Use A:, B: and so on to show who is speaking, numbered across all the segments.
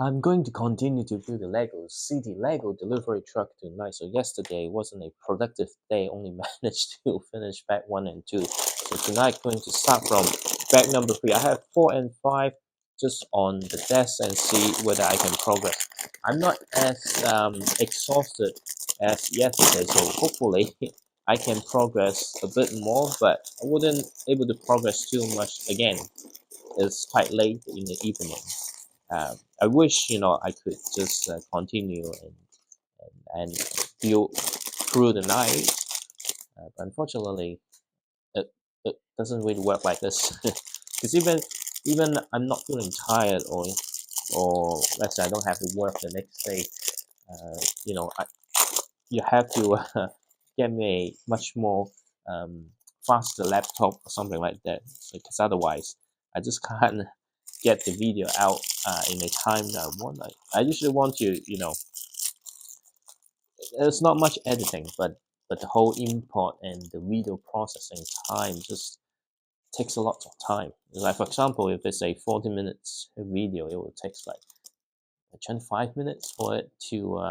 A: I'm going to continue to build the Lego City Lego delivery truck tonight. So yesterday wasn't a productive day, only managed to finish bag 1 and 2. So tonight going to start from bag number 3. I have 4 and 5 just on the desk and see whether I can progress. I'm not as exhausted as yesterday, so hopefully I can progress a bit more, but I wouldn't able to progress too much again. It's quite late in the evening. I wish I could just continue and build through the night, but unfortunately, it doesn't really work like this. Because even I'm not feeling tired or let's say I don't have to work the next day. You have to get me a much more um, faster laptop or something like that. Because otherwise, I just can't get the video out in a time that I want. I usually want to, there's not much editing, but the whole import and the video processing time just takes a lot of time. Like for example, if it's a 40 minutes video, it will take like 25 minutes for it to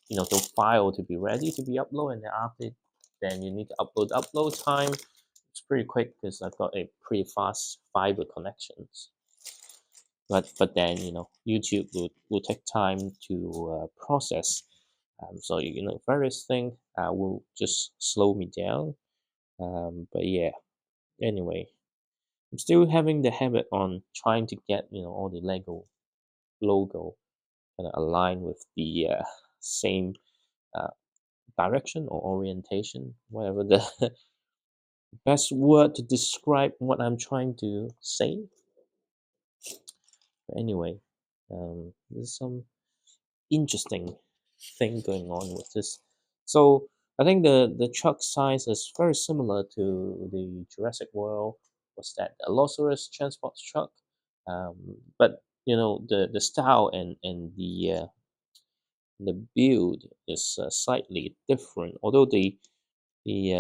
A: the file to be ready to be uploaded, and then after then you need to upload time. It's pretty quick because I've got a pretty fast fiber connections. But then YouTube will take time to process. So various things will just slow me down. But yeah, anyway, I'm still having the habit on trying to get all the Lego logo kind of aligned with the same uh, direction or orientation, whatever the best word to describe what I'm trying to say. But anyway, there's some interesting thing going on with this. So I think the truck size is very similar to the Jurassic World. Was that Allosaurus transport truck? But the style and the build is slightly different. Although the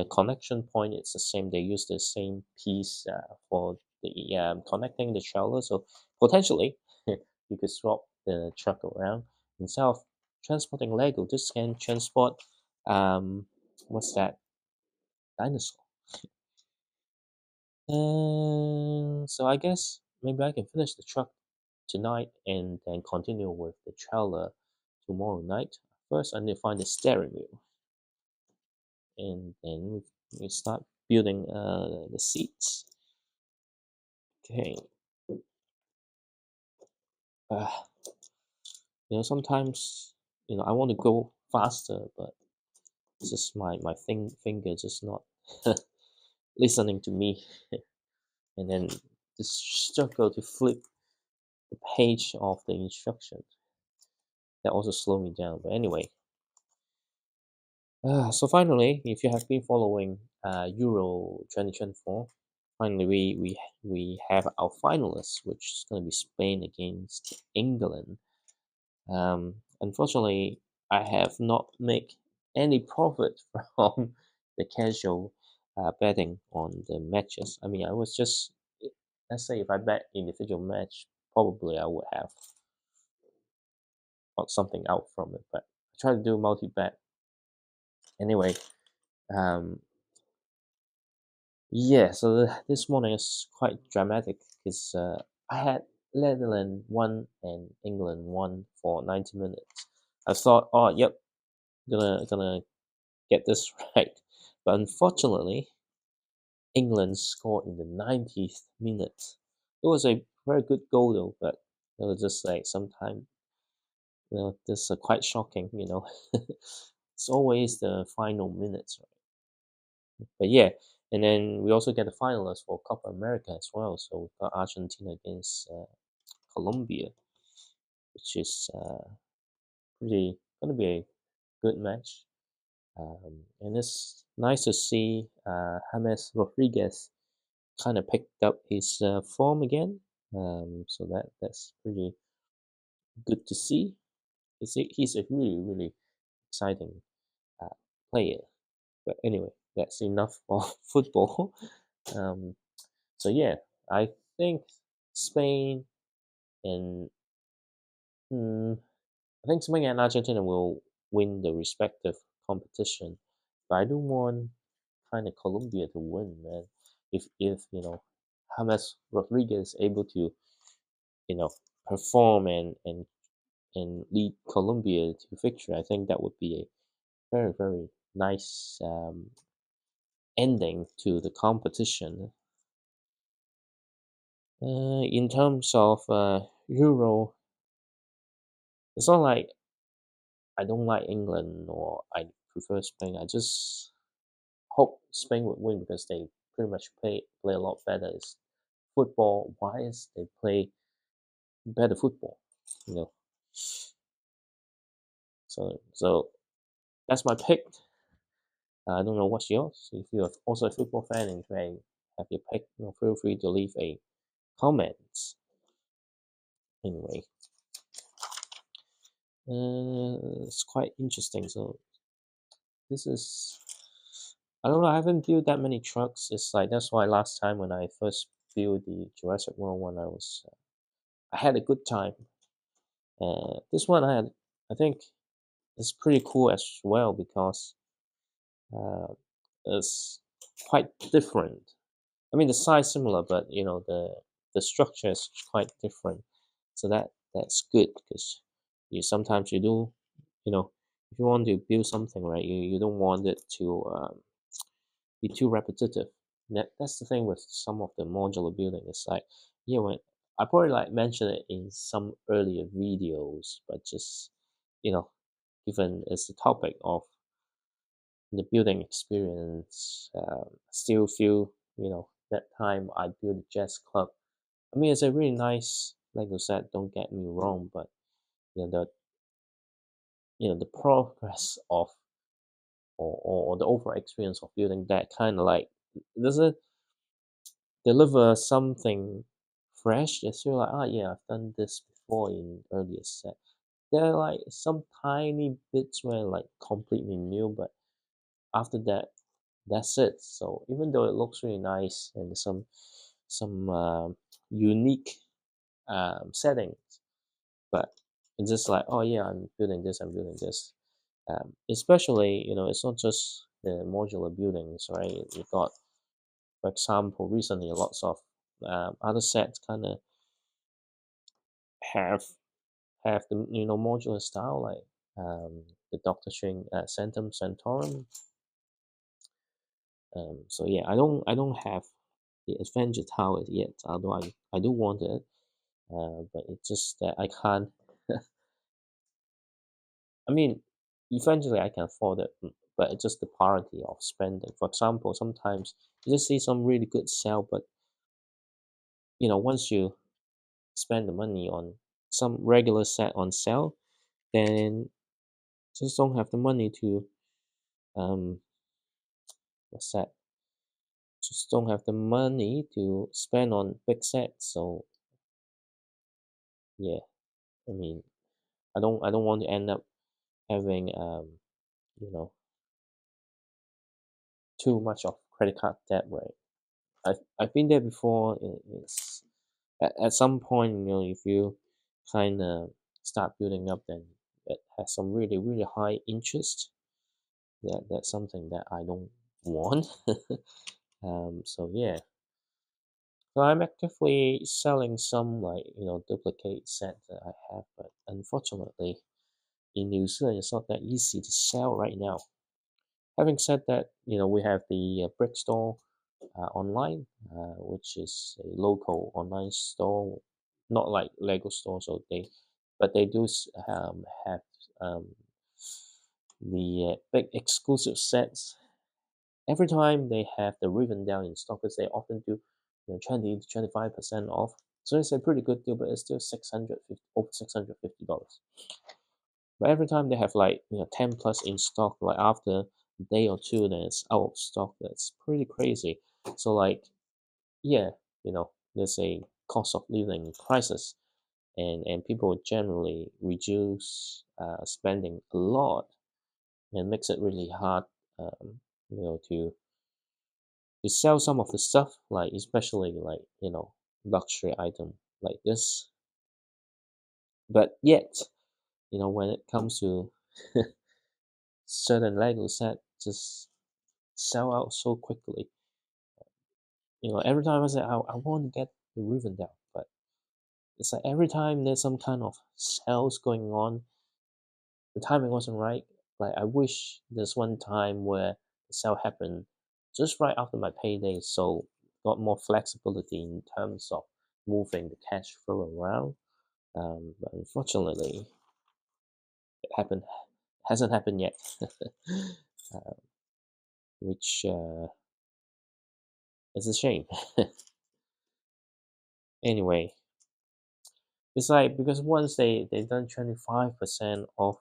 A: connection point is the same, they use the same piece for the connecting the trailer. So potentially you could swap the truck around instead of transporting Lego. This can transport what's that, dinosaur. So I guess maybe I can finish the truck tonight and then continue with the trailer tomorrow night. First, I need to find the steering wheel, and then we start building the seats. Okay. Uh, Sometimes I want to go faster, but it's just my finger just not listening to me, and then just struggle to flip the page of the instructions. That also slow me down. But anyway, so finally, if you have been following Euro 2024, finally we have our finalists, which is going to be Spain against England. Unfortunately, I have not made any profit from the casual betting on the matches. I mean, I was just, let's say if I bet individual match, probably I would have got something out from it. But I try to do multi bet anyway. Um, yeah, so this morning is quite dramatic because I had Netherlands won and England won for 90 minutes. I thought, oh, yep, gonna get this right. But unfortunately, England scored in the 90th minute. It was a very good goal though, but it was just like sometimes, this is quite shocking. It's always the final minutes, right? But yeah, and then we also get the finalists for Copa America as well. So we've got Argentina against Colombia, which is pretty gonna be a good match. And it's nice to see James Rodriguez kind of picked up his form again. So that's pretty good to see. He's a really really exciting uh, player. But anyway, that's enough of football. Um, so yeah, I think Spain and Hmm, I think Spain and Argentina will win the respective competition, but I do want kind of Colombia to win, man. If James Rodriguez able to you know perform and lead Colombia to victory, I think that would be a very very nice ending to the competition. In terms of Euro, it's not like I don't like England or I prefer Spain. I just hope Spain would win because they pretty much play a lot better. It's football wise, they play better football. You know, so that's my pick. I don't know what's yours. If you're also a football fan and you have your pick, feel free to leave a comment. Anyway, it's quite interesting. So this is, I don't know. I haven't built that many trucks. It's like that's why last time when I first built the Jurassic World one, I had a good time. This one I think it's pretty cool as well because uh, it's quite different. I mean, the size similar, but the structure is quite different. So that's good because sometimes you do, if you want to build something, right, you don't want it to be too repetitive. That's the thing with some of the modular building. It's like, when I probably like mentioned it in some earlier videos, but just you know, given it's the topic of the building experience, still feel that time I built a jazz club. I mean, it's a really nice, like you said. Don't get me wrong, but the the progress of or the overall experience of building that kind of like doesn't deliver something fresh. You feel like, yeah, I've done this before in earlier set. There are like some tiny bits where like completely new, but after that, that's it. So even though it looks really nice and some unique settings, but it's just like, oh yeah, I'm building this, I'm building this. Especially, it's not just the modular buildings, right? You got, for example, recently lots of other sets kind of have the modular style, like the Doctor Strange Centum Centaurum. So yeah, I don't have the Adventure Tower yet, although I do want it. But it's just that I can't. I mean, eventually I can afford it, but it's just the priority of spending. For example, sometimes you just see some really good sale, but once you spend the money on some regular set on sale, then just don't have the money to um what's that? Just don't have the money to spend on big sets. So yeah, I mean, I don't want to end up having you know too much of credit card debt, right? I've been there before. It's at some point, if you kind of start building up, then it has some really really high interest. That's something that I don't want. So yeah, so I'm actively selling some like duplicate set that I have, but unfortunately in New Zealand it's not that easy to sell right now. Having said that, we have the brick store online, which is a local online store, not like Lego store. So but they do have um, the big exclusive sets. Every time they have the ribbon down in stock, because they often do 20 to 25% off. So it's a pretty good deal, but it's still 650 over $650. But every time they have like 10 plus in stock, like after a day or two, then it's out of stock. That's pretty crazy. So like, yeah, there's a cost of living crisis, and people generally reduce spending a lot, and makes it really hard, to sell some of the stuff, like especially like luxury item like this. But yet, when it comes to certain Lego set, just sell out so quickly. Every time I say I want to get the Rivendell, but it's like every time there's some kind of sales going on, the timing wasn't right. Like I wish there's one time where the sale happened just right after my payday, so got more flexibility in terms of moving the cash flow around. But unfortunately, it hasn't happened yet, uh, which is a shame. Anyway, it's like because once they've done 25% off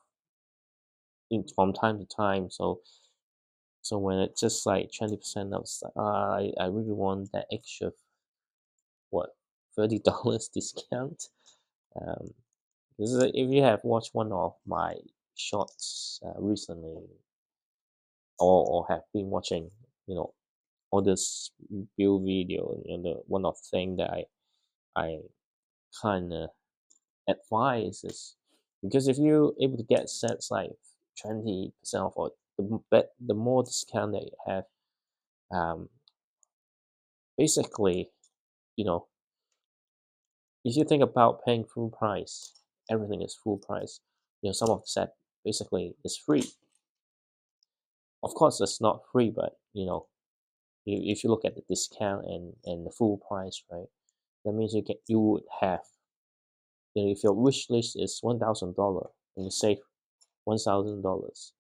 A: from time to time, so when it's just like 20% off, it's like, I really want that extra what $30 discount. Um, because if you have watched one of my shorts recently, or have been watching, all this build video, the one of thing that I kind of advise is because if you're able to get sets like 20% off, or the more discount that you have, um, basically, you know, if you think about paying full price, everything is full price. Some of the set basically is free. Of course, it's not free, but if you look at the discount and the full price, right? That means you would have, if your wish list is $1,000 and you save $1,000,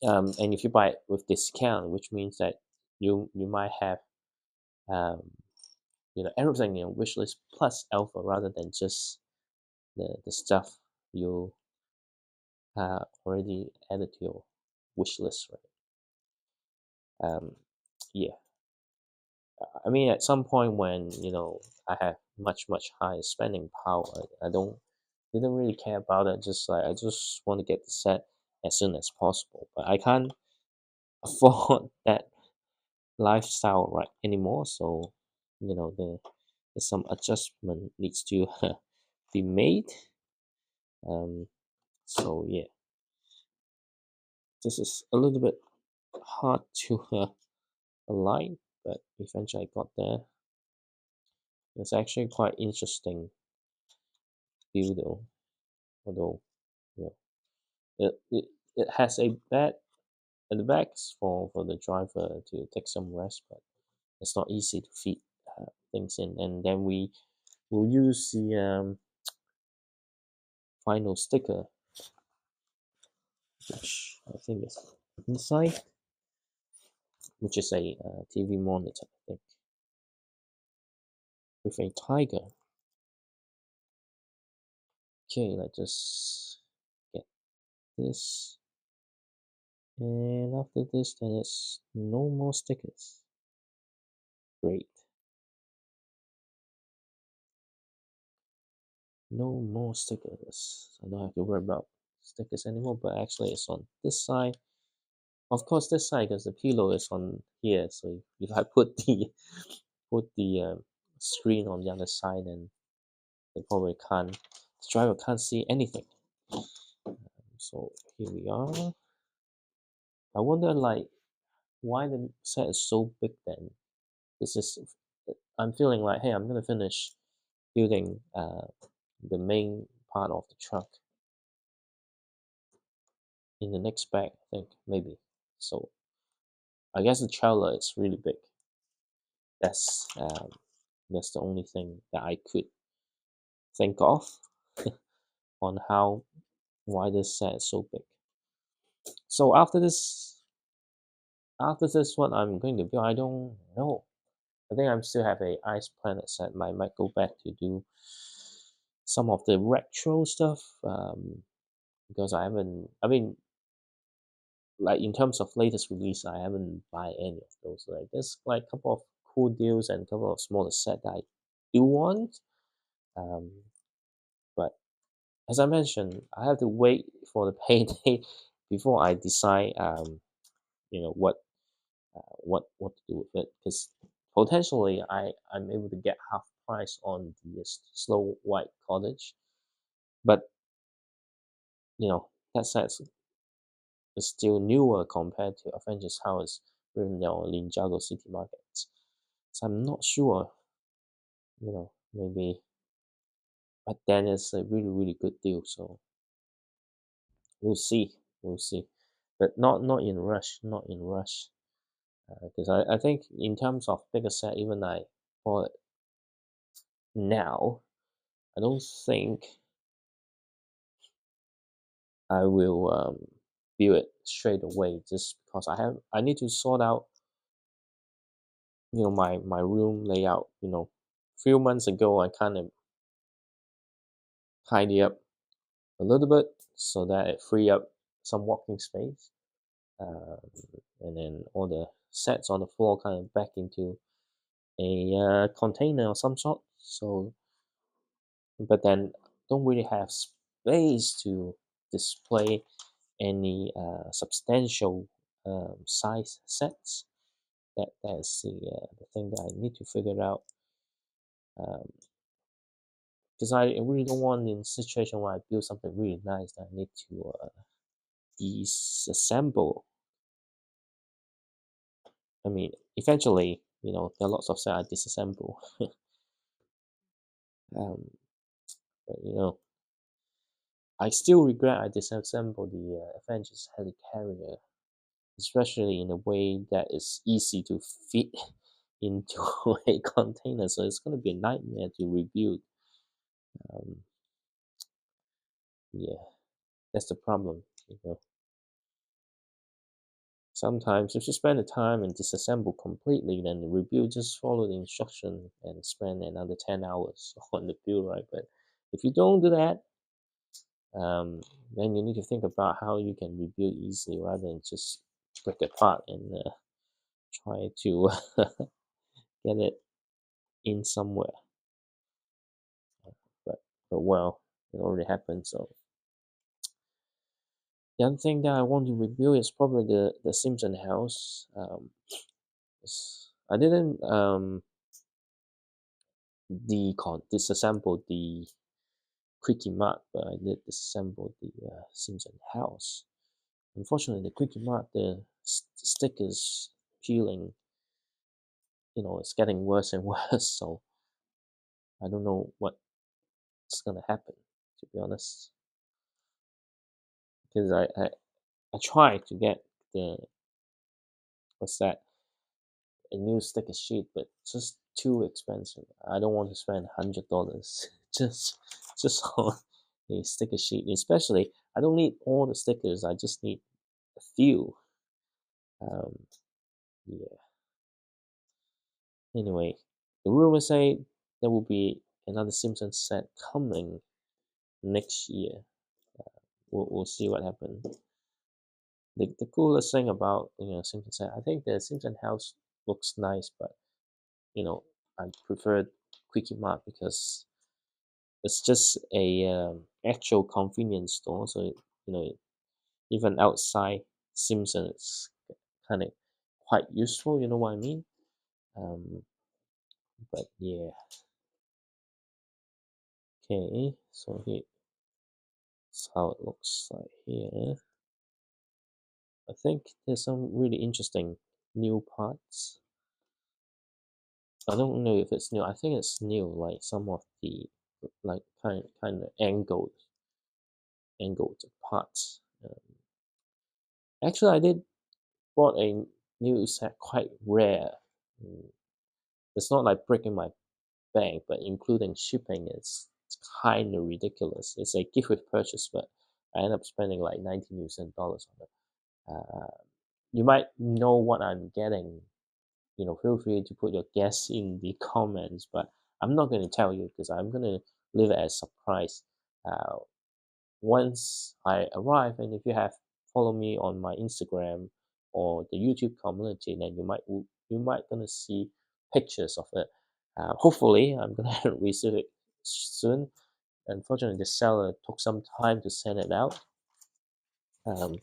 A: and if you buy it with discount, which means that you might have, um, everything in your wish list plus alpha rather than just the stuff you already added to your wish list, right? Yeah, I mean, at some point when I have much higher spending power, I didn't really care about it. Just like I just want to get the set as soon as possible, but I can't afford that lifestyle right anymore. So there's some adjustment needs to be made. Um, so yeah, this is a little bit hard to align, but eventually I got there. It's actually quite interesting view though, although you know, it has a bed at the back for the driver to take some rest, but it's not easy to fit things in. And then we will use the final sticker, which I think is inside, which is a TV monitor, I think, with a tiger. Okay, let's just get this. And after this, then it's no more stickers. Great. No more stickers. I don't have to worry about stickers anymore, but actually it's on this side. Of course, this side because the pillow is on here. So if I put the screen on the other side, then they probably can't. The driver can't see anything. So here we are. I wonder like why the set is so big then. This is I'm feeling like hey, I'm gonna finish building the main part of the truck in the next bag. I think maybe. So I guess the trailer is really big. That's um, that's the only thing that I could think of on how why this set is so big. So after this one I'm going to build, I don't know. I think I'm still have a Ice Planet set. I might go back to do some of the retro stuff because I haven't. I mean, like in terms of latest release, I haven't buy any of those. Like there's like a couple of cool deals and a couple of smaller set that I do want. Um, but as I mentioned, I have to wait for the payday before I decide. What to do with it because potentially I'm able to get half price on the Slow White Cottage, But that set is still newer compared to Avengers House in the Ninjago City markets. So I'm not sure, maybe, but then it's a really, really good deal. So we'll see, we'll see, but not in rush, not in rush, because I think in terms of bigger set, even I bought it now, I don't think I will view it straight away just because I need to sort out my room layout. Few months ago I kind of tidy up a little bit so that it free up some walking space, um, and then all the sets on the floor kind of back into a container of some sort. So, but then don't really have space to display any substantial size sets. That's the thing that I need to figure out. Because I really don't want in a situation where I build something really nice that I need to disassemble. I mean, eventually, there are lots of sets I disassemble. um, but I still regret I disassembled the Avengers helicarrier, especially in a way that is easy to fit into a container. So it's going to be a nightmare to rebuild. Um, yeah, that's the problem. Sometimes if you spend the time and disassemble completely, then the rebuild just follow the instruction and spend another 10 hours on the build, right? But if you don't do that, then you need to think about how you can rebuild easily rather than just break it apart and try to get it in somewhere. But well, it already happened. So the other thing that I want to rebuild is probably the Simpson house. I didn't disassemble the Quickie Mart, but I did disassemble the Simpson house. Unfortunately, the Quickie Mart, the stickers peeling, it's getting worse and worse. So I don't know what's gonna happen, to be honest. Because I tried to get the what's that a new sticker sheet, but just too expensive. I don't want to spend $100 just on a sticker sheet. Especially, I don't need all the stickers. I just need a few. Um, yeah. Anyway, the rumors say there will be another Simpsons set coming next year. We'll see what happens. The coolest thing about Simpsons set, I think the Simpson house looks nice, but I prefer Quickie Mart because it's just a actual convenience store. So even outside Simpson, it's kind of quite useful. You know what I mean? Um, but yeah, okay. So here's how it looks like here. I think there's some really interesting new parts. I don't know if it's new. I think it's new. Like some of the like kind of angled parts. Actually, I did bought a new set quite rare. Mm, It's not like breaking my bank, but including shipping, it's kind of ridiculous. It's a gift with purchase, but I end up spending like $19 on it. You might know what I'm getting. Feel free to put your guess in the comments, but I'm not going to tell you because I'm going to leave it as a surprise. Uh, Once I arrive, and if you have followed me on my Instagram or the YouTube community, then you might gonna see pictures of it. Hopefully, I'm gonna receive it soon. Unfortunately, the seller took some time to send it out. Um,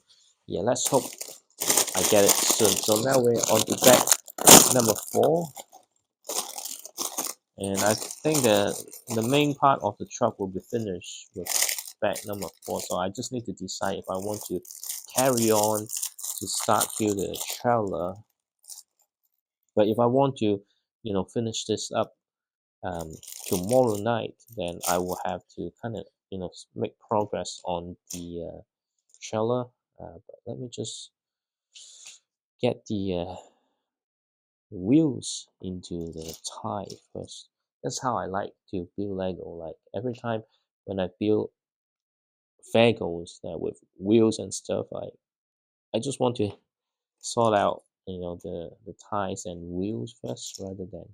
A: yeah, let's hope I get it soon. So now we're on to bag number 4, and I think the main part of the truck will be finished with fact number 4. So I just need to decide if I want to carry on to start build the trailer. But if I want to, finish this up um, tomorrow night, then I will have to kind of, make progress on the trailer. But let me just get the wheels into the tie first. That's how I like to build Lego. Like every time when I build Legos with wheels and stuff, I just want to sort out the ties and wheels first rather than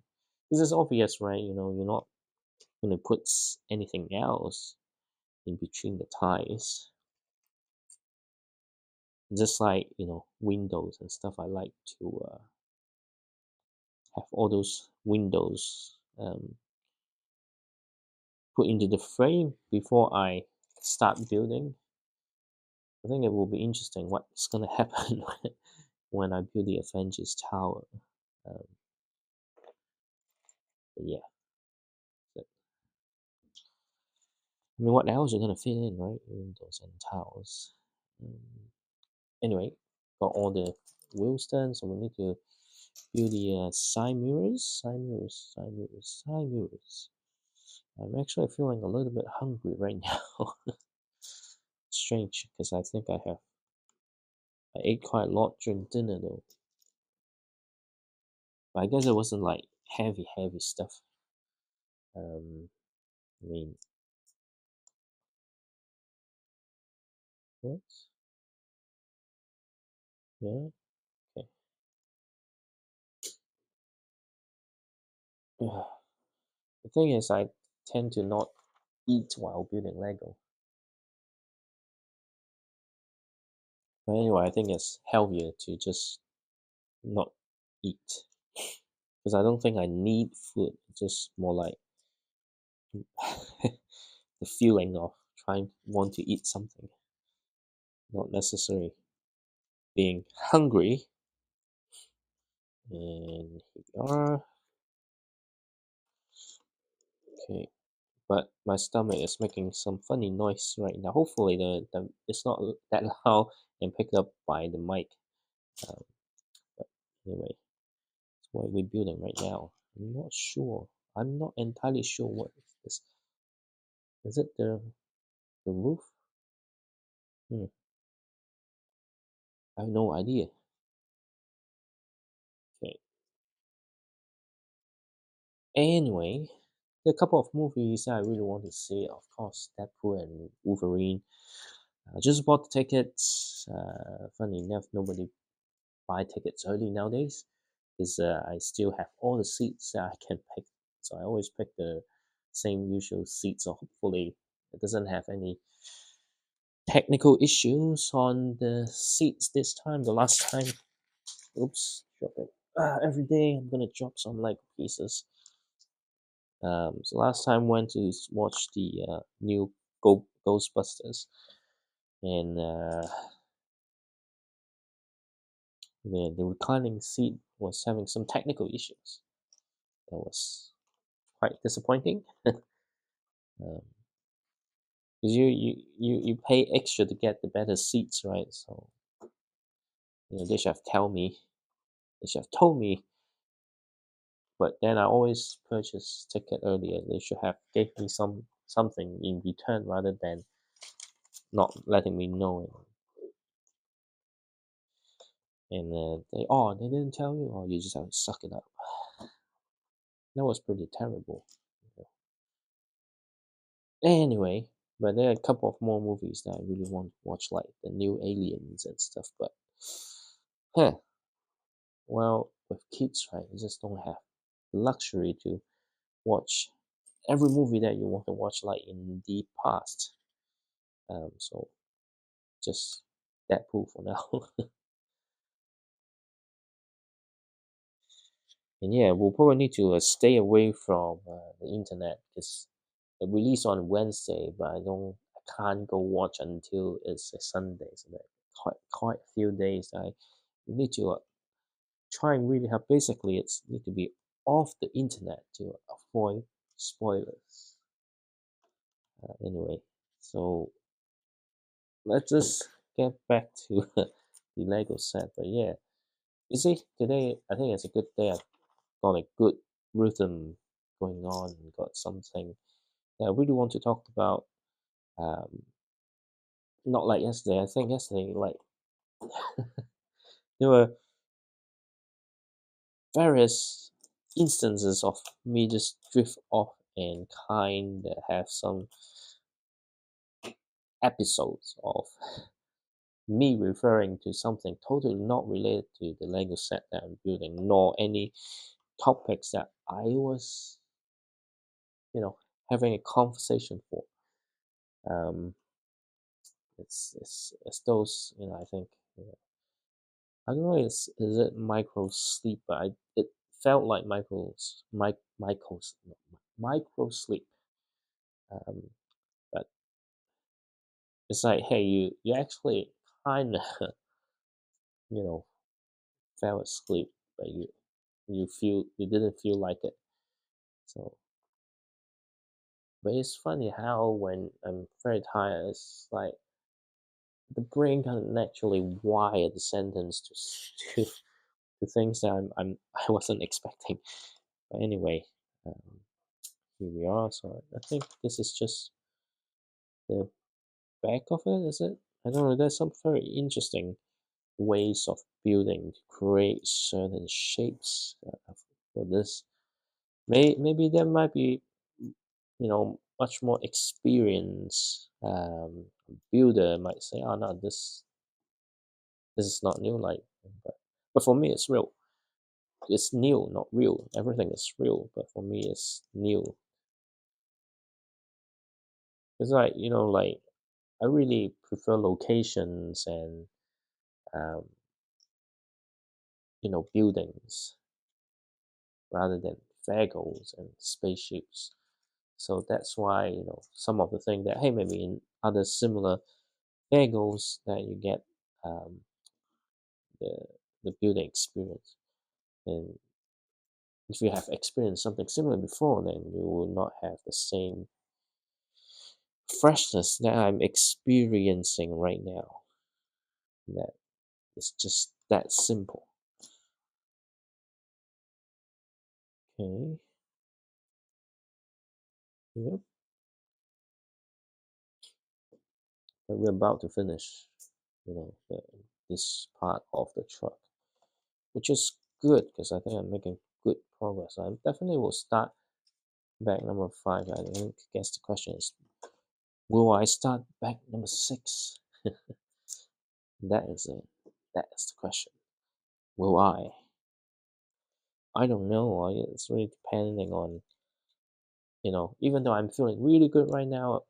A: this is obvious, right? You're not gonna put anything else in between the ties. Just like windows and stuff, I like to have all those windows put into the frame before I start building. I think it will be interesting what's gonna happen when I build the Avengers Tower. Um, but yeah, but, I mean, what else are gonna fit in, right? Windows and towers. Um, anyway, got all the wheels done, so we need to build the side mirrors, side mirrors, side mirrors, side mirrors. I'm actually feeling a little bit hungry right now. Strange, because I think I ate quite a lot during dinner though. But I guess it wasn't like heavy stuff. I mean, what? Yeah, okay. The thing is, I tend to not eat while building Lego. But anyway, I think it's healthier to just not eat because I don't think I need food. It's just more like the feeling of trying want to eat something, not necessarily being hungry. And here we are. Okay, but my stomach is making some funny noise right now. Hopefully, it's not that loud and picked up by the mic. Um, but anyway, that's what we're building right now. I'm not sure. I'm not entirely sure what is this. Is it the roof? Hmm, I have no idea. Okay. Anyway, there are a couple of movies that I really want to see. Of course, Deadpool and Wolverine. I just bought the tickets. Funny enough, nobody buy tickets early nowadays because I still have all the seats that I can pick. So I always pick the same usual seats. So hopefully it doesn't have any technical issues on the seats this time. The last time, oops, drop it. Every day I'm gonna drop some Lego pieces. So last time went to watch the new Ghostbusters, and the reclining seat was having some technical issues. That was quite disappointing. Um, because you pay extra to get the better seats, right? So they should have they should have told me. But then I always purchase ticket earlier. They should have gave me something in return rather than not letting me know. And they didn't tell you, or you just have to suck it up. That was pretty terrible. Anyway, but there are a couple of more movies that I really want to watch, like the new Aliens and stuff. But, huh, well, with kids, right, you just don't have the luxury to watch every movie that you want to watch, like in the past. So just Deadpool for now. And yeah, we'll probably need to stay away from the internet because it released on Wednesday, but I can't go watch until it's a Sunday. So that quite a few days. I need to try and really have. Basically, it's need to be off the internet to avoid spoilers. Anyway, so let's just get back to the Lego set. But yeah, you see, today I think it's a good day. I've got a good rhythm going on and got something that I really want to talk about. Um, Not like yesterday. I think yesterday, like there were various instances of me just drift off and kind of have some episodes of me referring to something totally not related to the Lego set that I'm building, nor any topics that I was, you know, having a conversation for. Um, it's those, I think, I don't know, is it micro sleep, but it felt like micro sleep. Um, but it's like, hey, you actually kind of, you know, fell asleep, but you didn't feel like it. So, but it's funny how when I'm very tired, it's like the brain kind of naturally wire the sentence to things that I wasn't expecting. But anyway, um, here we are. So I think this is just the back of it. Is it? I don't know. There's some very interesting ways of building to create certain shapes for this. Maybe there might be, much more experience builder might say, "Oh no, this is not new." Like, but for me, it's real. It's new, not real. Everything is real, but for me, it's new. It's like, like I really prefer locations and um, buildings rather than vehicles and spaceships. So that's why, some of the things that, hey, maybe in other similar vehicles that you get um, the the building experience. And if you have experienced something similar before, then you will not have the same freshness that I'm experiencing right now. That it's just that simple. Okay. Yep. But we're about to finish, this part of the truck, which is good because I think I'm making good progress. I definitely will start back number 5. I think guess the question is, will I start back number 6? That is it. That is the question. Will I? I don't know. It's really depending on, even though I'm feeling really good right now,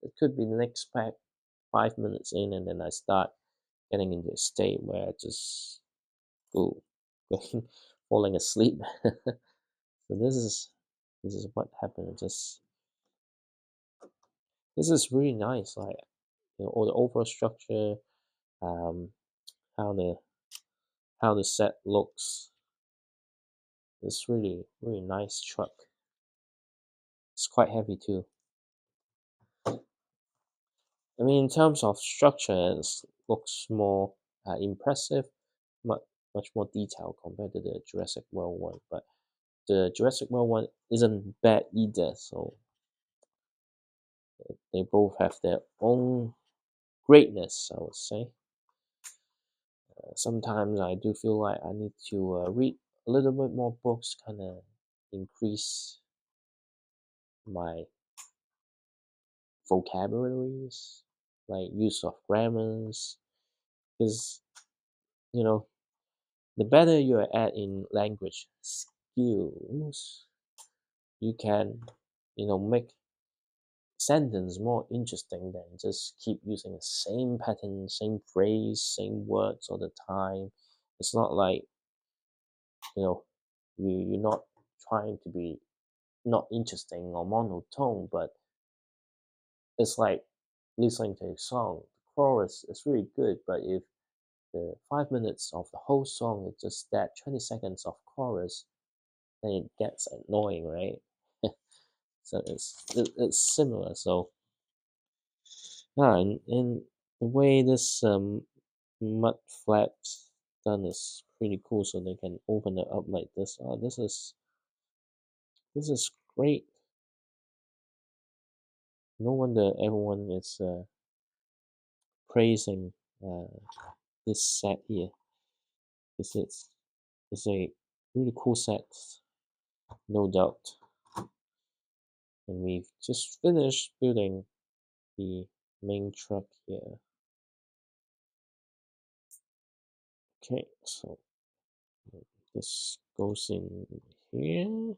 A: it could be the next 5 minutes in, and then I start getting into a state where I just go going falling asleep. So this is what happened. Just this is really nice. Like, all the overall structure, um, how the set looks. It's really really nice truck. It's quite heavy too. I mean, in terms of structure, it looks more impressive, much much more detailed compared to the Jurassic World one. But the Jurassic World one isn't bad either. So they both have their own greatness, I would say. Sometimes I do feel like I need to read a little bit more books, kind of increase my vocabularies, like use of grammars, because you know the better you're at in language skills, you can make sentence more interesting than just keep using the same pattern, same phrase, same words all the time. It's not like you know you're not trying to be not interesting or monotone, but it's like listening to a song. The chorus is really good, but if the 5 minutes of the whole song is just that 20 seconds of chorus, then it gets annoying, right? So it's similar. So yeah, and the way this mud flat's done is pretty cool. So they can open it up like this. Oh, this is great. No wonder everyone is praising uh, this set here. It's a really cool set, no doubt. And we've just finished building the main truck here. Okay, so this goes in here.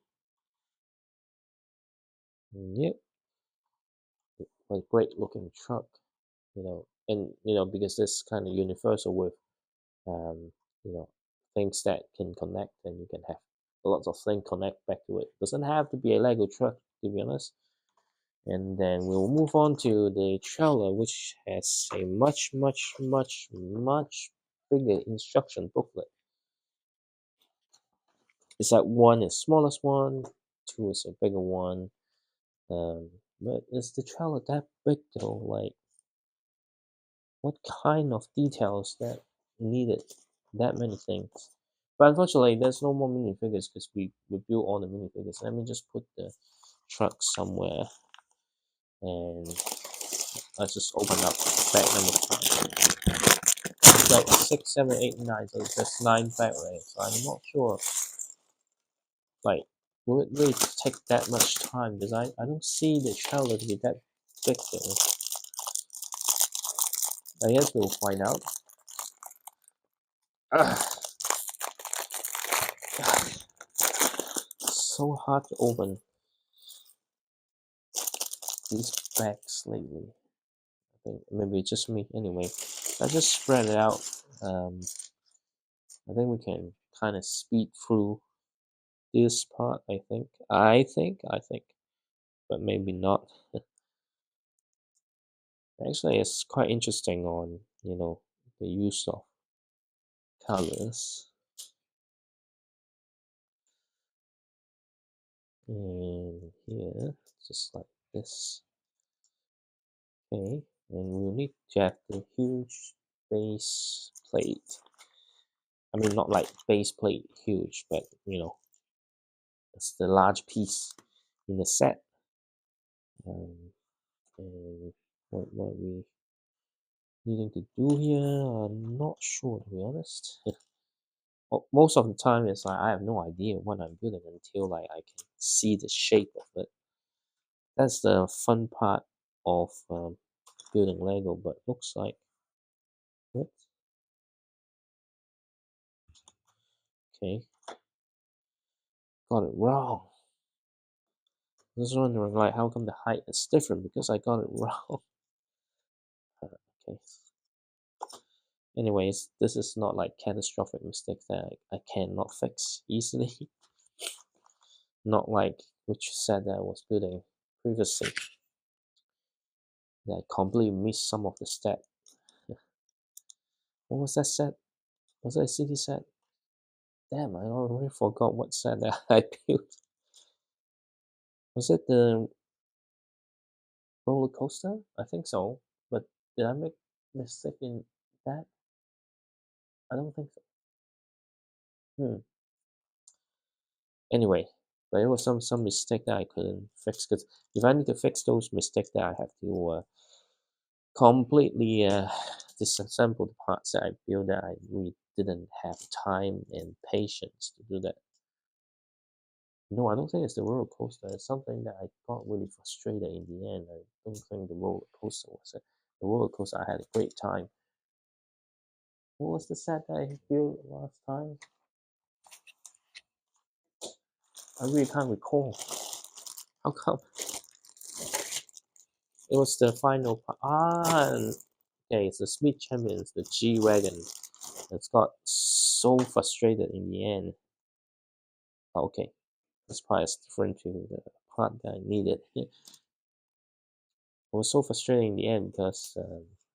A: Yep, a great looking truck, and because this kind of universal with um, you know, things that can connect, and you can have lots of things connect back to it. Doesn't have to be a Lego truck, to be honest. And then we'll move on to the trailer, which has a much, much, much, much bigger instruction booklet. It's like one is smallest one, two is a bigger one. But is the trailer that big though? Like, what kind of details that needed that many things? But unfortunately, there's no more minifigures because we built all the minifigures. Let me just put the truck somewhere, and let's just open up bag number 5. It's like 6, 7, 8, 9, so it's just 9 bag, right? So I'm not sure, like, will it really take that much time? Because I don't see the trailer to be that big though. I guess we'll find out. So hard to open these bags lately. I think maybe it's just me. Anyway, I just spread it out. Um, I think we can kind of speed through this part. I think, but maybe not. Actually, it's quite interesting on the use of colors. And here, just like this. Okay, and we'll need to have the huge base plate. I mean, not like base plate huge, but it's the large piece in the set. And what we needing to do here, I'm not sure, to be honest. Most of the time, it's like I have no idea what I'm building until like I can see the shape of it. That's the fun part of building Lego. But looks like, what? Okay, got it wrong. I was wondering like how come the height is different, because I got it wrong. Okay. Anyways, this is not like catastrophic mistake that I cannot fix easily. Not like which set that I was building previously, that I completely missed some of the step. What was that set? Was that a city set? Damn, I already forgot what set that I built. Was it the roller coaster? I think so. But did I make mistake in that? I don't think so. Anyway, but it was some mistake that I couldn't fix, because if I need to fix those mistakes, that I have to completely disassemble the parts that I built that I really didn't have time and patience to do that. No, I don't think it's the roller coaster. It's something that I got really frustrated in the end. I don't think the roller coaster was it. The roller coaster, I had a great time. What was the set that I built last time? I really can't recall. How come? It was the final part. Okay, it's the Smith Champions, the G Wagon. It's got so frustrated in the end. Okay, this part is different to the part that I needed. It was so frustrating in the end because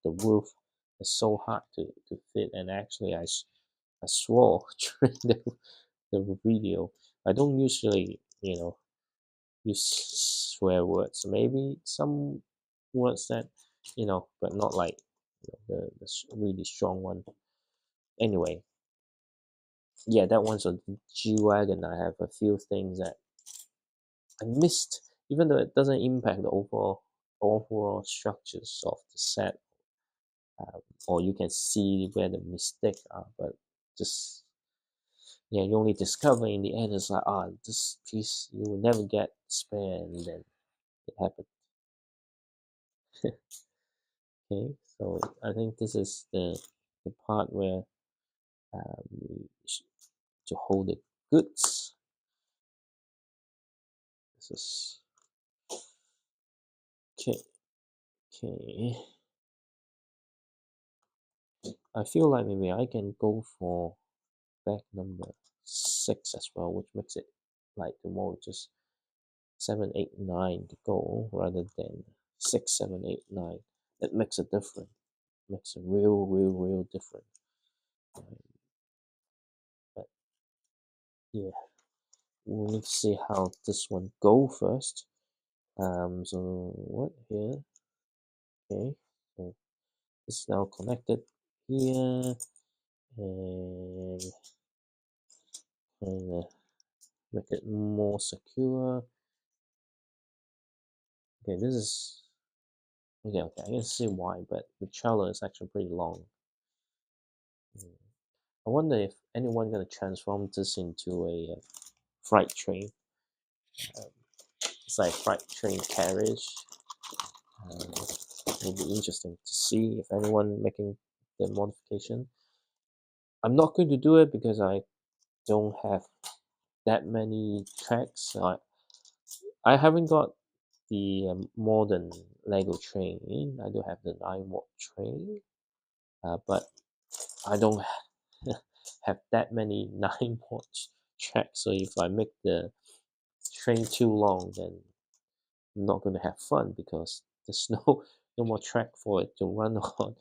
A: the roof is so hard to fit, and actually I swore during the video. I don't usually use swear words. Maybe some words that but not like the really strong one. Anyway, yeah, that one's a G-Wagon. I have a few things that I missed, even though it doesn't impact the overall structures of the set, or you can see where the mistakes are, but just yeah, you only discover in the end it's like this piece you will never get spare, and then it happened. Okay, so I think this is the part where to hold the goods. This is okay. Okay, I feel like maybe I can go for bag number 6 as well, which makes it like tomorrow just 7, 8, 9 to go rather than 6, 7, 8, 9. It makes a difference. Makes a real difference. But yeah, we need to see how this one go first. So what here? Okay, so it's now connected here, and make it more secure. Okay, this is okay. I can see why, but the trailer is actually pretty long. I wonder if anyone gonna transform this into a freight train. Um, it's like freight train carriage. Um, it'll be interesting to see if anyone making the modification. I'm not going to do it because I don't have that many tracks. I haven't got the modern Lego train. I do have the 9-watt train, but I don't have that many 9-watt tracks. So if I make the train too long, then I'm not going to have fun because there's no more track for it to run on.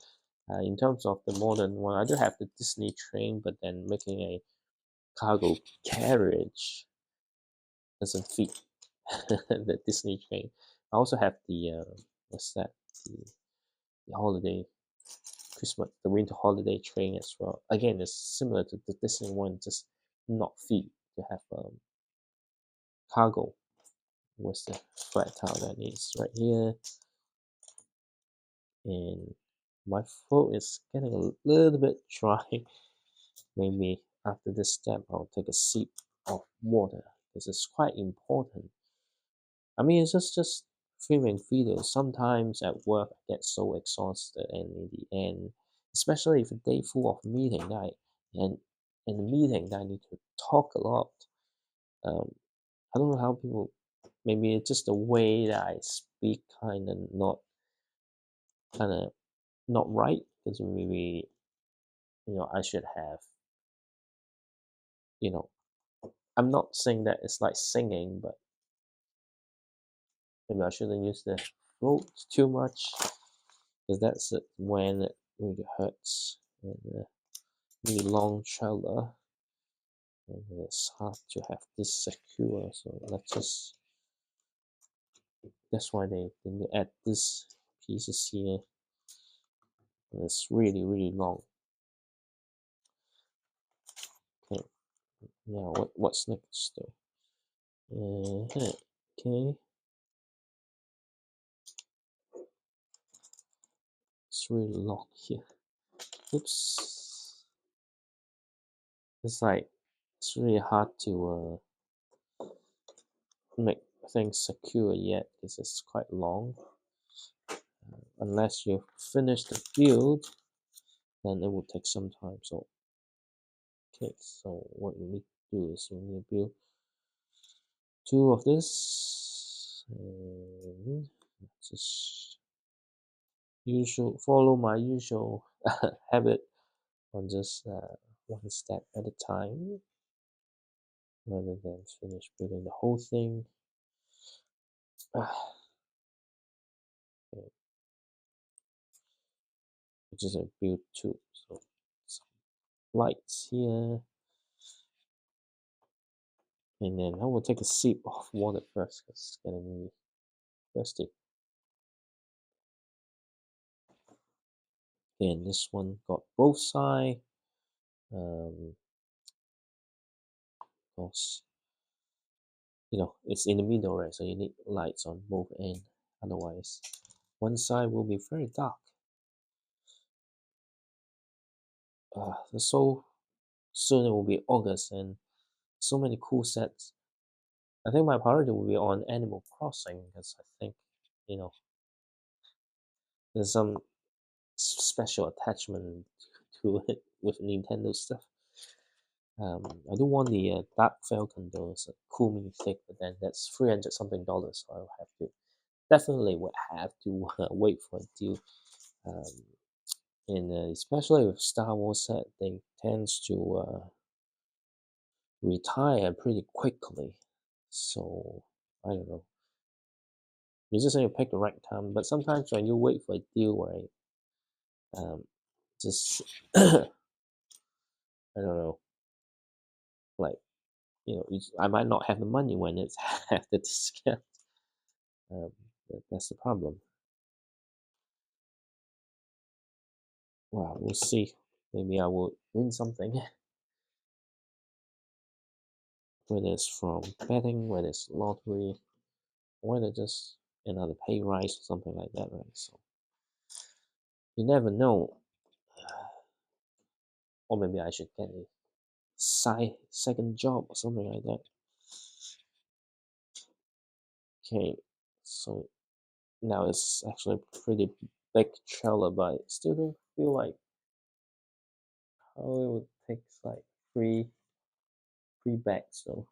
A: In terms of the modern one, I do have the Disney train, but then making a cargo carriage doesn't fit the Disney train. I also have the what's that? The holiday the winter holiday train as well. Again, it's similar to the Disney one, just not fit to have cargo. What's the flat tile that is right here? And my throat is getting a little bit dry. Maybe after this step, I'll take a sip of water. This is quite important. I mean, it's just filming videos. Sometimes at work, I get so exhausted, and in the end, especially if a day full of meeting night, and in the meeting, I need to talk a lot. Um, I don't know how people. Maybe it's just the way that I speak, kind of not right. Because maybe I should have. You know, I'm not saying that it's like singing, but maybe I shouldn't use the throat too much because that's when it really hurts. And really long trailer, and it's hard to have this secure. So let's just that's why they add this pieces here. And it's really long. Okay, now what's next though? Okay, it's really long here. Oops, it's like it's really hard to make things secure yet because it's quite long. Unless you finish the build, then it will take some time. So okay, so what we need to do is we need to build 2 of this, and just follow my usual habit on just 1 step at a time rather than finish building the whole thing. Okay, which is a build 2. So some lights here, and then I will take a sip of water first because it's getting me thirsty. Again, this one got both sides. Course, it's in the middle, right? So you need lights on both ends. Otherwise, one side will be very dark. So soon it will be August, and so many cool sets. I think my priority will be on Animal Crossing because I think, you know, there's some special attachment to it with Nintendo stuff. I do want the Dark Falcon though. It's a cool mini fig, but then that's 300 something dollars, so I'll have to definitely would have to wait for a deal. Um, and especially with Star Wars set, they tends to retire pretty quickly. So I don't know. You just need to pick the right time. But sometimes when you wait for a deal, right, just I don't know, like I might not have the money when it's have the discount. That's the problem. Well, we'll see. Maybe I will win something, whether it's from betting, whether it's lottery, or whether just another pay rise or something like that, right? So you never know. Or maybe I should get a second job or something like that. Okay, so now it's actually a pretty big trailer, but I still don't feel like how it would take like three bags. So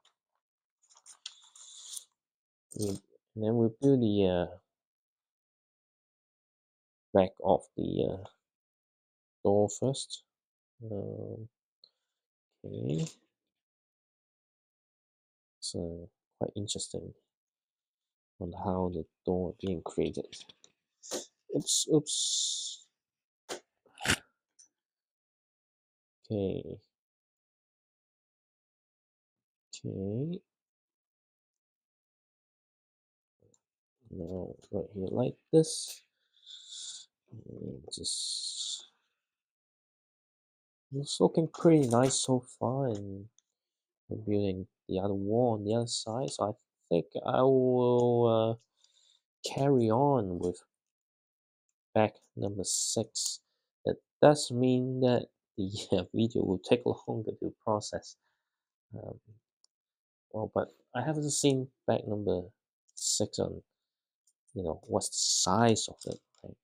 A: and then we'll do the back of the door first. Okay, so quite interesting on how the door being created. Oops. Okay. Now right here like this. And just it's looking pretty nice so far, and we're building the other wall on the other side. So I think I will carry on with back number 6. That does mean that the video will take longer to process. Um, well, but I haven't seen back number 6 on, what's the size of it. Right?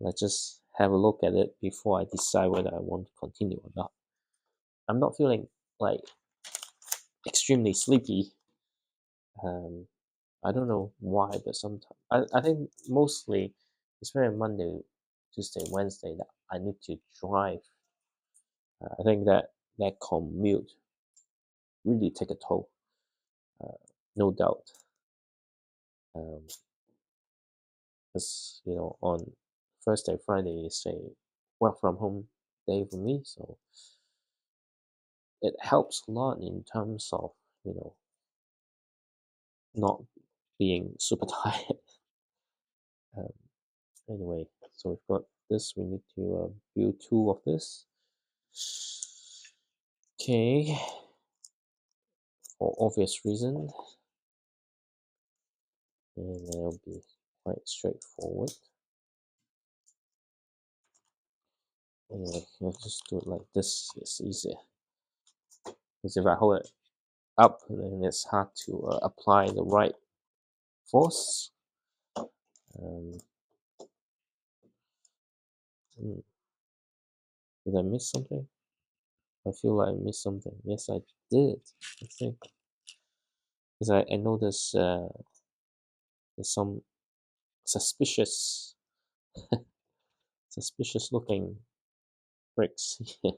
A: Let's just have a look at it before I decide whether I want to continue or not. I'm not feeling like extremely sleepy. Um, I don't know why, but sometimes I think mostly it's very Monday, Tuesday, Wednesday that I need to drive. I think that commute really take a toll, uh, no doubt. Because on Thursday, Friday is a work from home day for me, so it helps a lot in terms of not being super tired. Um, anyway, so we've got this. We need to build 2 of this. Okay, for obvious reason, and it'll be quite straightforward. Anyway, let's just do it like this. It's easier because if I hold it up, then it's hard to apply the right force. Um, hmm, did I miss something? I feel like I missed something. Yes, I did. I think because I noticed there's some suspicious suspicious looking bricks. Yeah,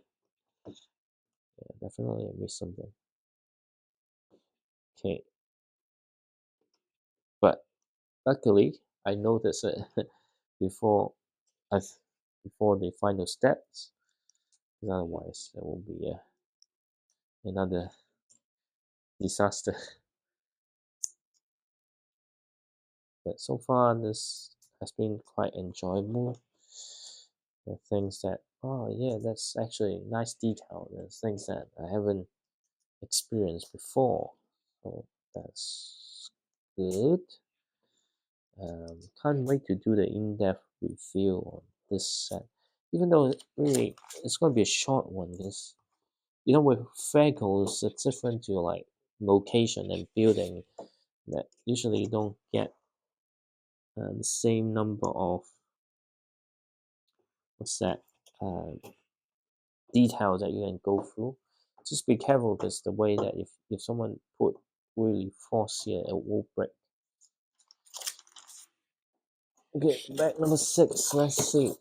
A: definitely I missed something. Okay, but luckily I noticed it before I before the final steps, because otherwise there will be another disaster. But so far this has been quite enjoyable. There are things that, oh yeah, that's actually nice detail. There's things that I haven't experienced before. So that's good. Can't wait to do the in-depth review on this set. Even though really it's gonna be a short one, because with vehicles it's different to like location and building, that usually you don't get the same number of what's that uh, details that you can go through. Just be careful, because the way that if someone put really force here, it will break. Okay, bag number 6. Let's see.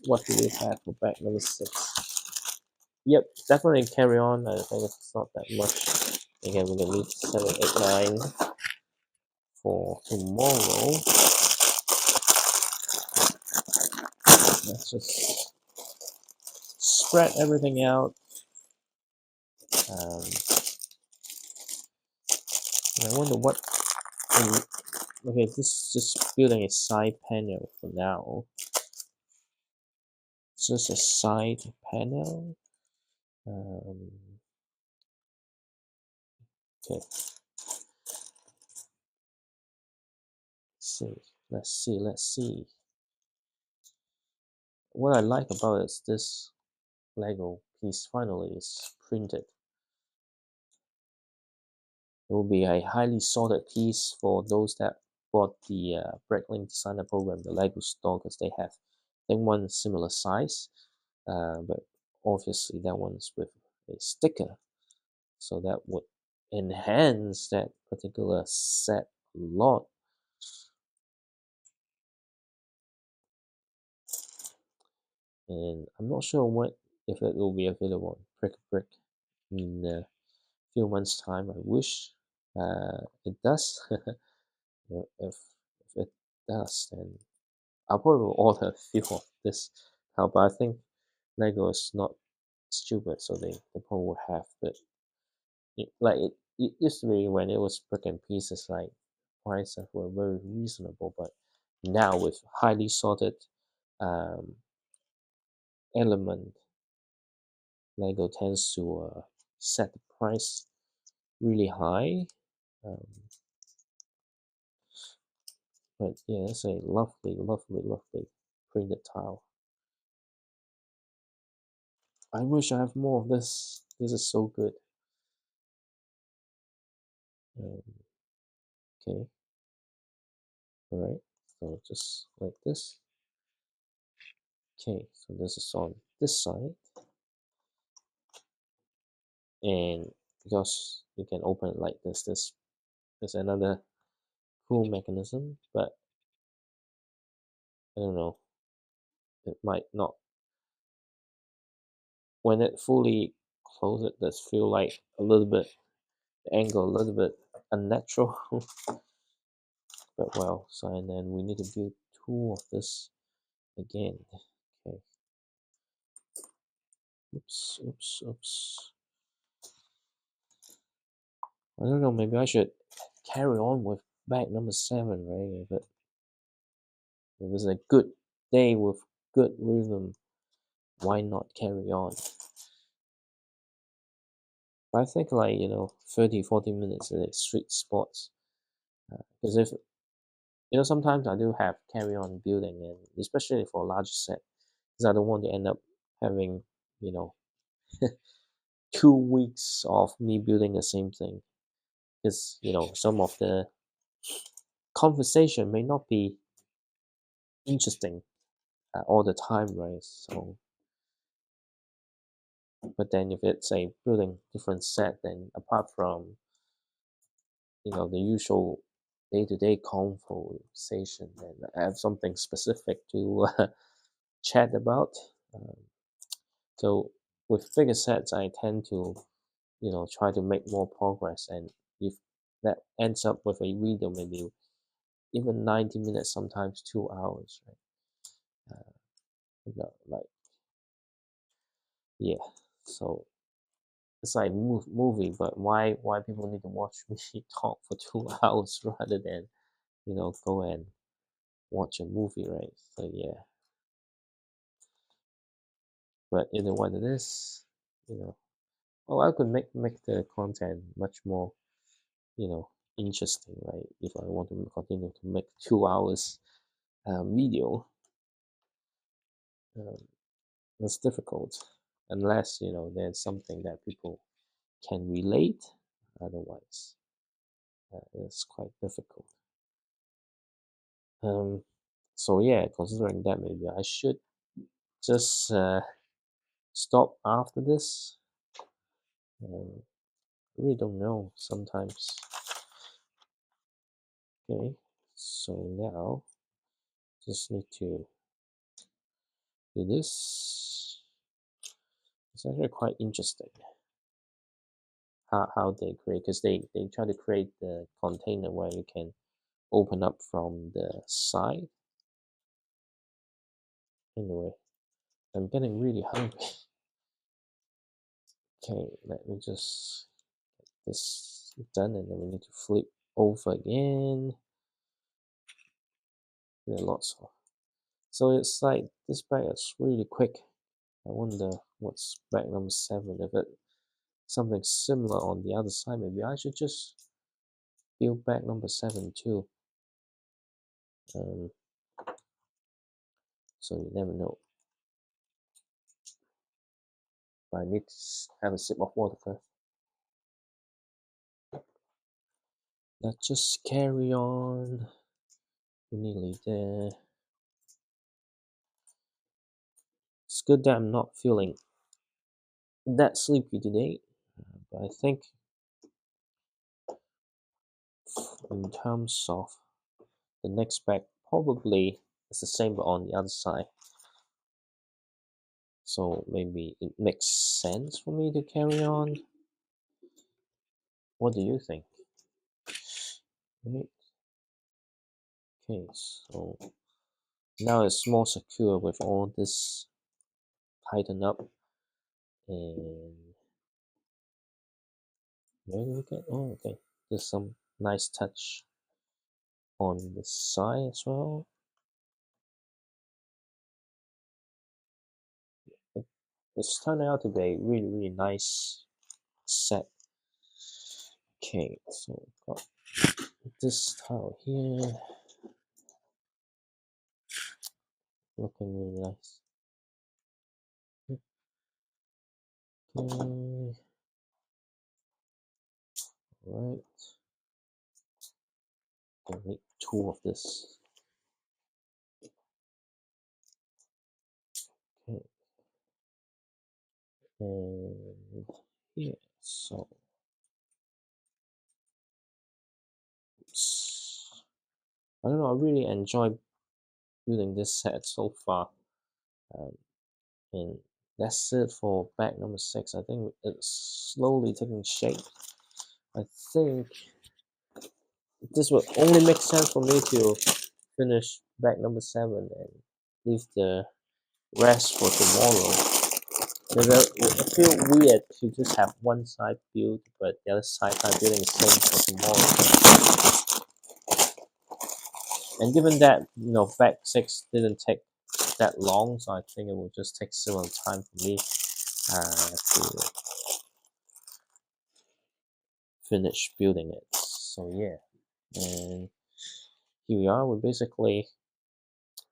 A: What do we have for bag number 6? Yep, definitely carry on. I think it's not that much. Again, we're gonna need 7, 8, 9 for tomorrow. Let's just spread everything out. Um, I wonder what. Okay, this is just building a side panel for now. It's just a side panel. Okay. See. Let's see. What I like about it is this Lego piece finally is printed. It will be a highly sorted piece for those that bought the Bricklink Designer Program, the Lego store, because they have, I think, one similar size, but obviously that one's with a sticker, so that would enhance that particular set a lot. And I'm not sure if it will be available on Brick Brick in a few months' time. I wish it does. If it does, then I'll probably order a few of this now. But I think Lego is not stupid, so they probably will have. But it used to be when it was brick and pieces, like prices were very reasonable. But now with highly sorted um, element, Lego tends to set the price really high. Um, but yeah, it's a lovely, lovely, lovely printed tile. I wish I have more of this. This is so good. Um, okay, all right. So just like this. Okay, so this is on this side, and because you can open it like this there's another cool mechanism, but I don't know. It might not, when it fully closes, it does feel like a little bit the angle a little bit unnatural. But well, so and then we need to build 2 of this again. Okay. Oops. I don't know, maybe I should carry on with bag number 7, right? If it's a good day with good rhythm, why not carry on? But I think, like, 30, 40 minutes is a sweet spot. Because if, sometimes I do have carry on building, and especially for a larger set, because I don't want to end up having, you know, 2 weeks of me building the same thing. Because, some of the conversation may not be interesting all the time, right? So, but then if it's a building different set, then apart from the usual day-to-day conversation, and I have something specific to chat about. Um, so with bigger sets, I tend to try to make more progress, and if that ends up with a video, maybe even 90 minutes, sometimes 2 hours, right? Like, yeah. So it's like movie, but why people need to watch me talk for 2 hours rather than go and watch a movie, right? So yeah. But either what it is, you know, oh, I could make the content much more, you know, interesting, right? If I want to continue to make 2 hours video, um, that's difficult unless there's something that people can relate. Otherwise, it's quite difficult. So yeah, considering that, maybe I should just stop after this. I really don't know sometimes. Okay, so now just need to do this. It's actually quite interesting how they create, because they try to create the container where you can open up from the side. Anyway, I'm getting really hungry. Okay, let me just get this done, and then we need to flip over again. There are lots of. So it's like this bag is really quick. I wonder what's bag number 7. If it something similar on the other side, maybe I should just build bag number 7 too. So you never know. But I need to have a sip of water first. Let's just carry on. We're nearly there. It's good that I'm not feeling that sleepy today. But I think in terms of the next bag, probably it's the same but on the other side. So maybe it makes sense for me to carry on. What do you think? Right. Okay, so now it's more secure with all this tightened up. And where do we get? Oh, okay. There's some nice touch on the side as well. It's turning out to be a really, really nice set. Okay, so got this tile here. Looking really nice. Okay. Alright. I'll make 2 of this. Okay. And here, so I don't know, I really enjoy building this set so far. And that's it for bag number 6. I think it's slowly taking shape. I think this would only make sense for me to finish bag number 7 and leave the rest for tomorrow. Because I feel weird to just have one side built, but the other side I'm building the same for tomorrow. And given that bag 6 didn't take that long, so I think it will just take similar time for me to finish building it. So yeah, and here we are. We're basically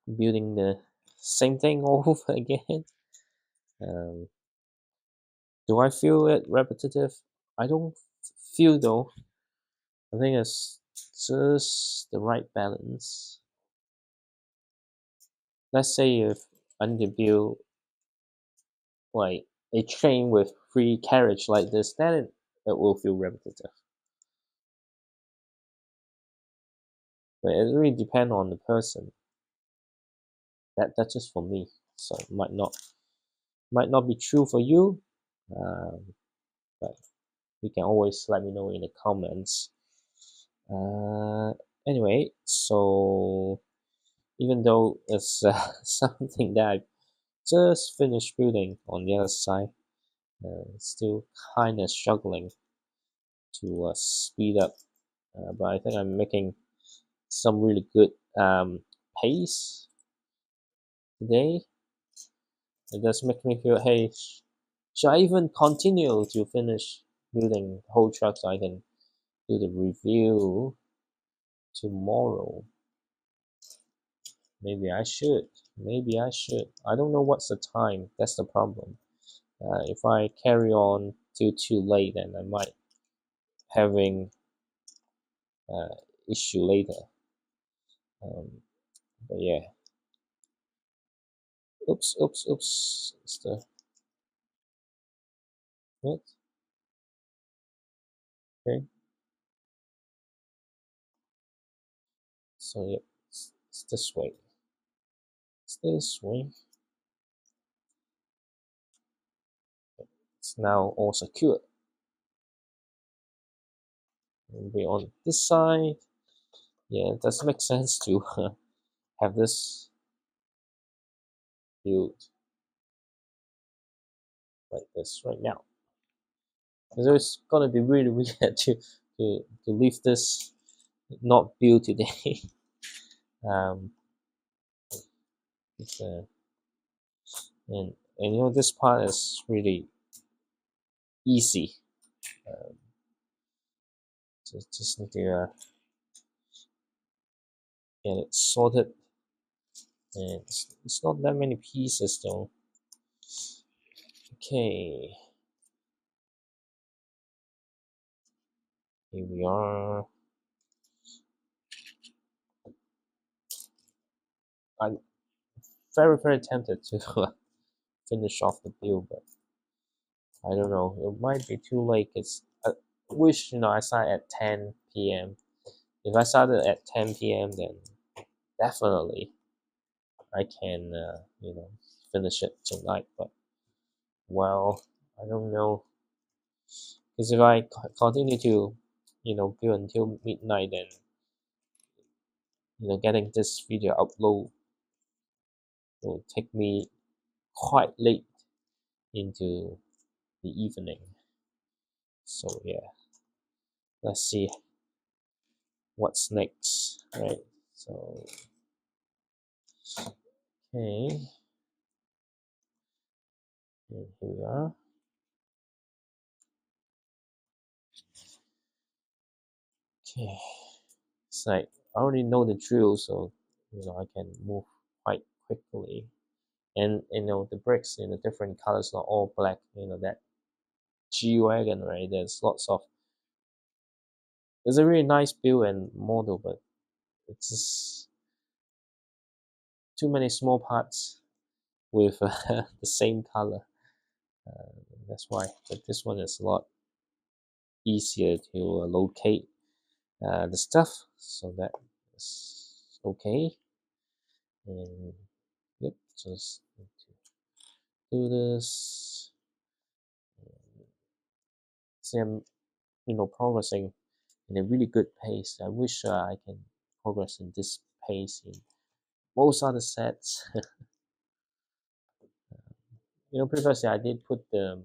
A: building the same thing all over again. Do I feel it repetitive? I don't feel though. I think it's just the right balance. Let's say if I need to build like a train with 3 carriage like this, then it will feel repetitive. But it really depends on the person. That's just for me. So it might not be true for you. But you can always let me know in the comments. Anyway, so even though it's something that I just finished building on the other side, still kind of struggling to speed up. But I think I'm making some really good pace today. It does make me feel, hey, should I even continue to finish building the whole truck so I can do the review tomorrow? Maybe I should. Maybe I should. I don't know what's the time. That's the problem. If I carry on till too late, then I might having uh, issue later. But yeah. Oops, oops, oops. It's the what? Okay. So yeah, it's this way. It's this way. It's now all secure. Maybe on this side. Yeah, it does make sense to have this built like this right now. Because it's gonna be really weird to leave this not built today. um, it's, and you know this part is really easy. Um, just need to get it sorted, and it's not that many pieces though. Okay, here we are. I'm very tempted to finish off the build, but I don't know. It might be too late. It's I wish I started at 10 p.m. If I started at 10 p.m., then definitely I can finish it tonight. But well, I don't know because if I continue to build until midnight, then getting this video upload will take me quite late into the evening. So yeah, let's see what's next, right? So okay, and here we are. Okay, it's like I already know the drill, so I can move quite quickly. And the bricks in the different colors, not all black. That G-Wagon, right? There's lots of. It's a really nice build and model, but it's just too many small parts with the same color. Uh, that's why. But this one is a lot easier to locate the stuff, so that is okay. And yep, just need to do this. See, I'm progressing in a really good pace. I wish I can progress in this pace in most other sets. Previously I did put the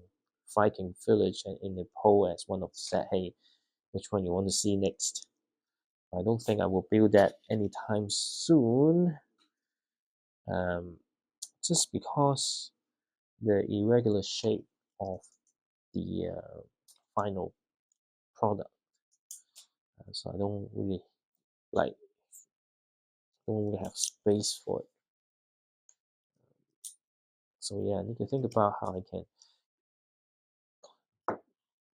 A: Viking Village in the poll as one of the set. Hey, which one you want to see next? I don't think I will build that anytime soon. Just because the irregular shape of the final product. So I don't really have space for it. So yeah, I need to think about how I can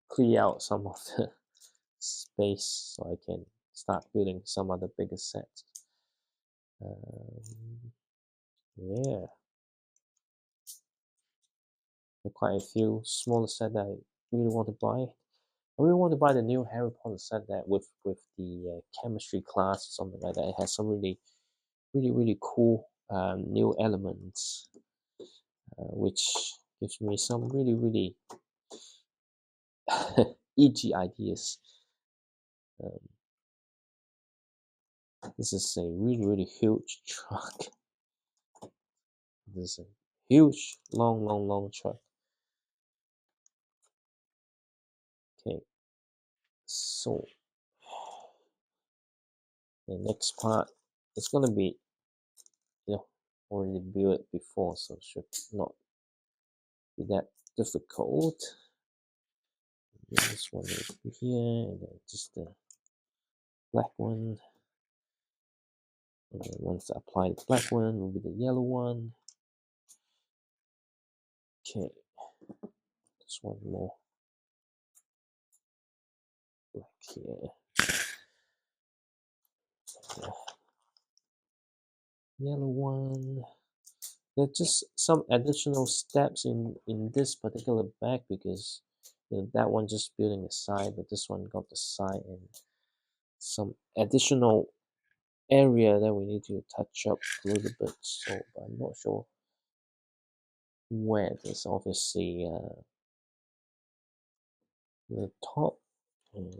A: clear out some of the space so I can start building some other bigger sets. Yeah, there are quite a few smaller sets that I really want to buy. I really want to buy the new Harry Potter set that with the chemistry class, something like that. It has some really cool new elements, which gives me some really edgy ideas. Um, this is a really huge truck. This is a huge, long truck. Okay, so the next part is gonna be already built before, so should not be that difficult. This one over here, and then just the black one. And then once I apply the black one, will be the yellow one. Okay, just one more black here. The yellow one. There's just some additional steps in this particular bag because that one just building the side, but this one got the side and some additional area that we need to touch up a little bit. So I'm not sure where this. Obviously, the top. And,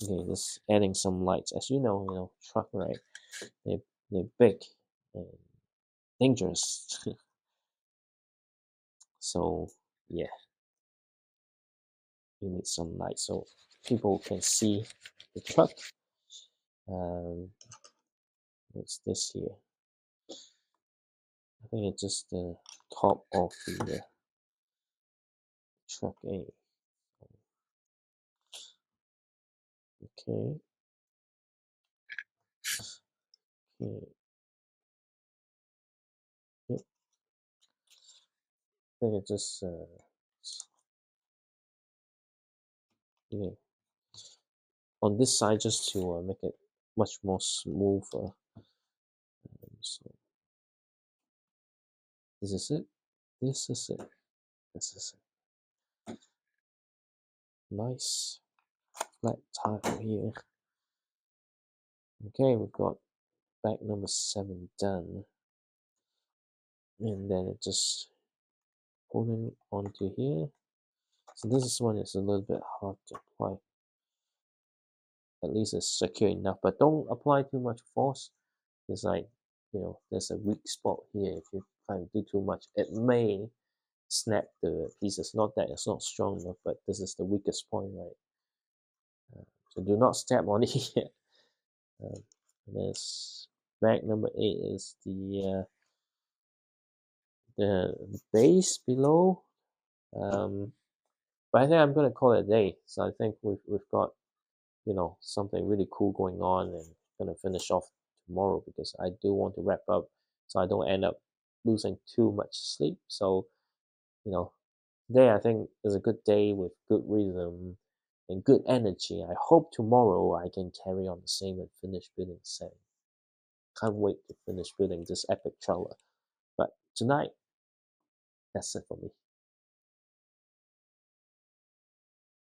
A: okay, just adding some lights. As truck, right? They're big and dangerous. So yeah, you need some light so people can see the truck. What's this here? I think it's just the top of the truck A. Okay. Okay. Yep. I think it's just yeah, on this side just to make it much more smoother. So this is it. This is it. This is it. Nice flat tire here. Okay, we've got bag number 7 done, and then it just pulling onto here. So this one is a little bit hard to apply. At least it's secure enough, but don't apply too much force. It's like, there's a weak spot here. If you try to do too much, it may snap the pieces. Not that it's not strong enough, but this is the weakest point, right? So do not step on it yet. This bag number 8 is the base below. But I think I'm gonna call it a day. So I think we've got something really cool going on, and gonna finish off tomorrow because I do want to wrap up so I don't end up losing too much sleep. So today I think is a good day with good rhythm and good energy. I hope tomorrow I can carry on the same and finish building the same. Can't wait to finish building this epic trailer. But tonight, that's it for me.